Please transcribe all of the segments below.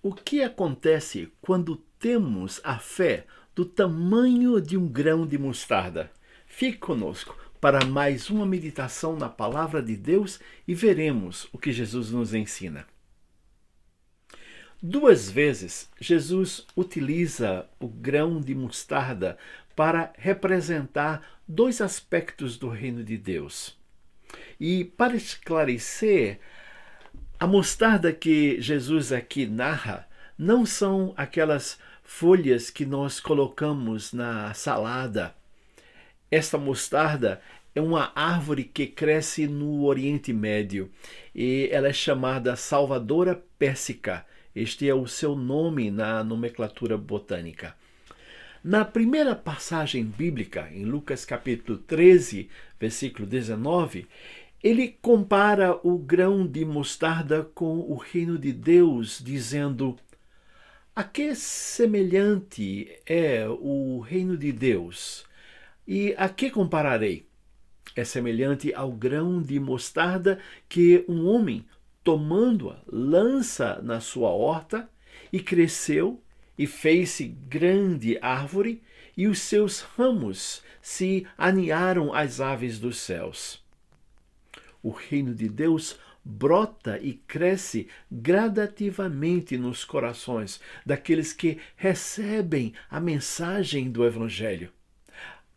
O que acontece quando temos a fé do tamanho de um grão de mostarda? Fique conosco para mais uma meditação na palavra de Deus e veremos o que Jesus nos ensina. Duas vezes, Jesus utiliza o grão de mostarda para representar dois aspectos do reino de Deus. E para esclarecer, a mostarda que Jesus aqui narra não são aquelas folhas que nós colocamos na salada. Esta mostarda é uma árvore que cresce no Oriente Médio e ela é chamada Salvadora persica. Este é o seu nome na nomenclatura botânica. Na primeira passagem bíblica, em Lucas capítulo 13, versículo 19, ele compara o grão de mostarda com o reino de Deus, dizendo: a que semelhante é o reino de Deus? E a que compararei? É semelhante ao grão de mostarda que um homem, tomando-a, lança na sua horta, e cresceu, e fez-se grande árvore, e os seus ramos se aninharam às aves dos céus. O reino de Deus brota e cresce gradativamente nos corações daqueles que recebem a mensagem do Evangelho.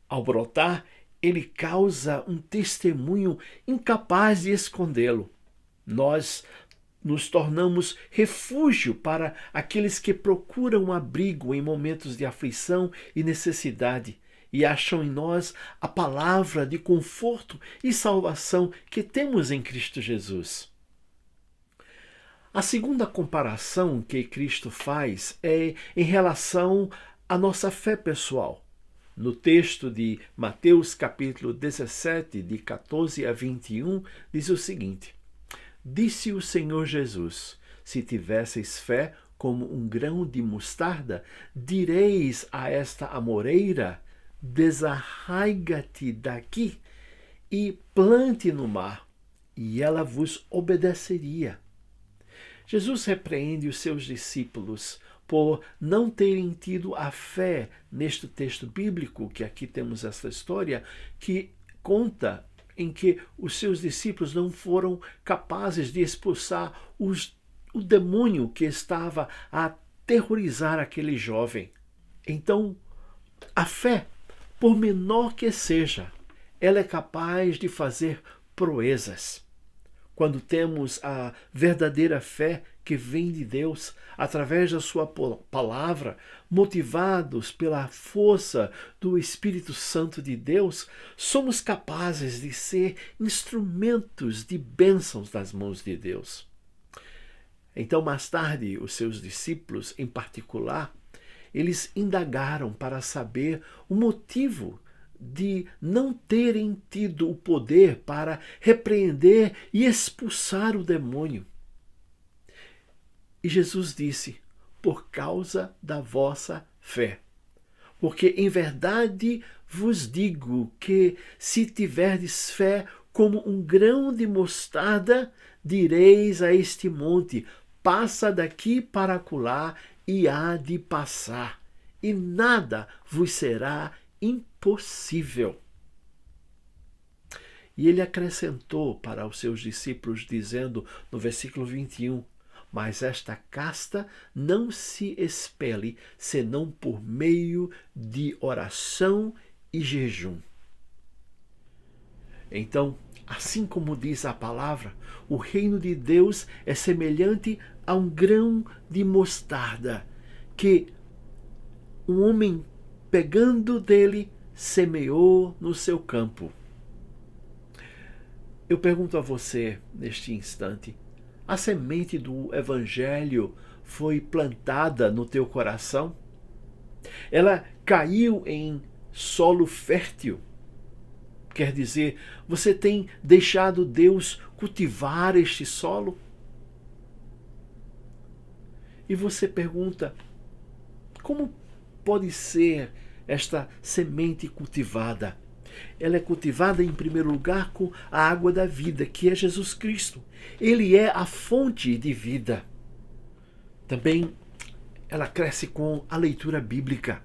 Ao brotar, ele causa um testemunho incapaz de escondê-lo. Nós nos tornamos refúgio para aqueles que procuram um abrigo em momentos de aflição e necessidade e acham em nós a palavra de conforto e salvação que temos em Cristo Jesus. A segunda comparação que Cristo faz é em relação à nossa fé pessoal. No texto de Mateus capítulo 17, de 14 a 21, diz o seguinte: disse o Senhor Jesus: se tivesseis fé como um grão de mostarda, direis a esta amoreira: desarraiga-te daqui e plante no mar, e ela vos obedeceria. Jesus repreende os seus discípulos por não terem tido a fé neste texto bíblico, que aqui temos esta história, que conta em que os seus discípulos não foram capazes de expulsar o demônio que estava a aterrorizar aquele jovem. Então, a fé, por menor que seja, ela é capaz de fazer proezas. Quando temos a verdadeira fé que vem de Deus, através da sua palavra, motivados pela força do Espírito Santo de Deus, somos capazes de ser instrumentos de bênçãos das mãos de Deus. Então, mais tarde, os seus discípulos, em particular, eles indagaram para saber o motivo de não terem tido o poder para repreender e expulsar o demônio. E Jesus disse: por causa da vossa fé. Porque em verdade vos digo que, se tiverdes fé como um grão de mostarda, direis a este monte: passa daqui para acolá, e há de passar, e nada vos será impossível. E ele acrescentou para os seus discípulos, dizendo no versículo 21, mas esta casta não se expele senão por meio de oração e jejum. Então, assim como diz a palavra, o reino de Deus é semelhante a um grão de mostarda que um homem, pegando dele, semeou no seu campo. Eu pergunto a você, neste instante, a semente do Evangelho foi plantada no teu coração? Ela caiu em solo fértil? Quer dizer, você tem deixado Deus cultivar este solo? E você pergunta: como pode ser esta semente cultivada? Ela é cultivada em primeiro lugar com a água da vida, que é Jesus Cristo. Ele é a fonte de vida. Também ela cresce com a leitura bíblica.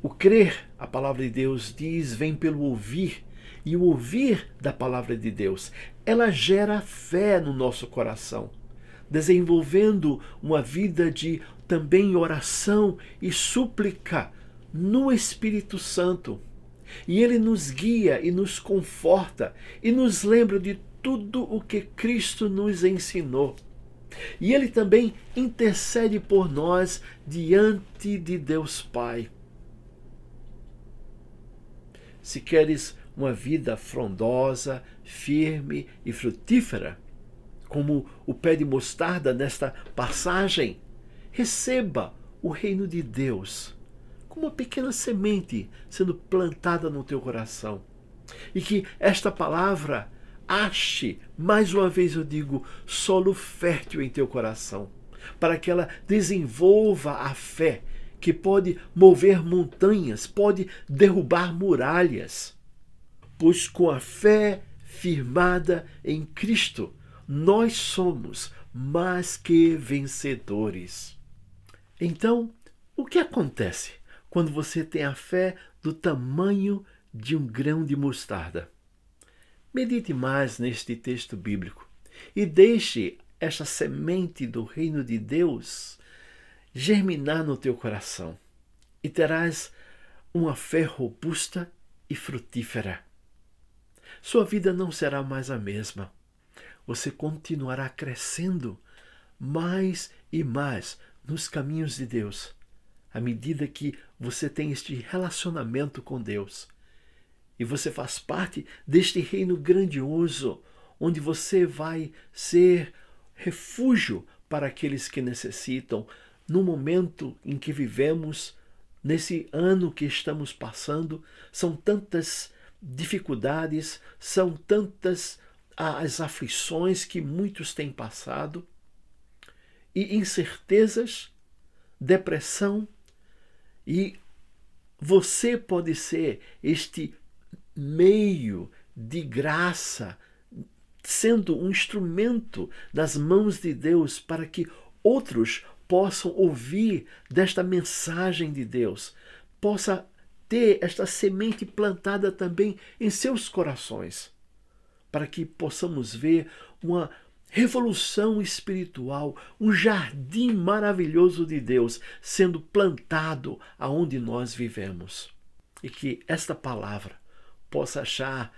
O crer, a palavra de Deus diz, vem pelo ouvir, e o ouvir da palavra de Deus, ela gera fé no nosso coração, desenvolvendo uma vida de também oração e súplica no Espírito Santo. E ele nos guia e nos conforta e nos lembra de tudo o que Cristo nos ensinou. E ele também intercede por nós diante de Deus Pai. Se queres uma vida frondosa, firme e frutífera, como o pé de mostarda nesta passagem, receba o reino de Deus como uma pequena semente sendo plantada no teu coração. E que esta palavra ache, mais uma vez eu digo, solo fértil em teu coração, para que ela desenvolva a fé que pode mover montanhas, pode derrubar muralhas. Pois com a fé firmada em Cristo, nós somos mais que vencedores. Então, o que acontece quando você tem a fé do tamanho de um grão de mostarda? Medite mais neste texto bíblico e deixe esta semente do reino de Deus germinar no teu coração e terás uma fé robusta e frutífera. Sua vida não será mais a mesma. Você continuará crescendo mais e mais nos caminhos de Deus, à medida que você tem este relacionamento com Deus. E você faz parte deste reino grandioso, onde você vai ser refúgio para aqueles que necessitam, no momento em que vivemos, nesse ano que estamos passando. São tantas dificuldades, são tantas as aflições que muitos têm passado, e incertezas, depressão, e você pode ser este meio de graça, sendo um instrumento das mãos de Deus para que outros possam ouvir desta mensagem de Deus, possa ter esta semente plantada também em seus corações, para que possamos ver uma revolução espiritual, um jardim maravilhoso de Deus sendo plantado aonde nós vivemos. E que esta palavra possa achar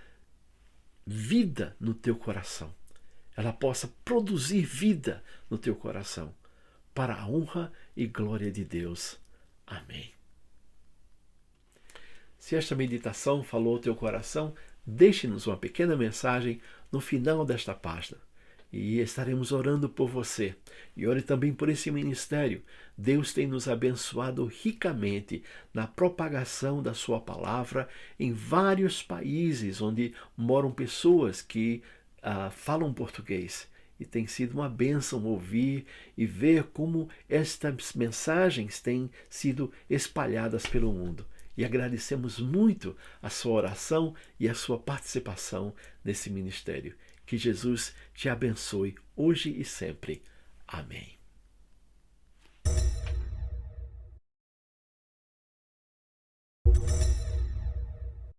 vida no teu coração. Ela possa produzir vida no teu coração, para a honra e glória de Deus. Amém. Se esta meditação falou ao teu coração, deixe-nos uma pequena mensagem no final desta página. E estaremos orando por você. E ore também por esse ministério. Deus tem nos abençoado ricamente na propagação da sua palavra em vários países onde moram pessoas que falam português. E tem sido uma bênção ouvir e ver como estas mensagens têm sido espalhadas pelo mundo. E agradecemos muito a sua oração e a sua participação nesse ministério. Que Jesus te abençoe hoje e sempre. Amém.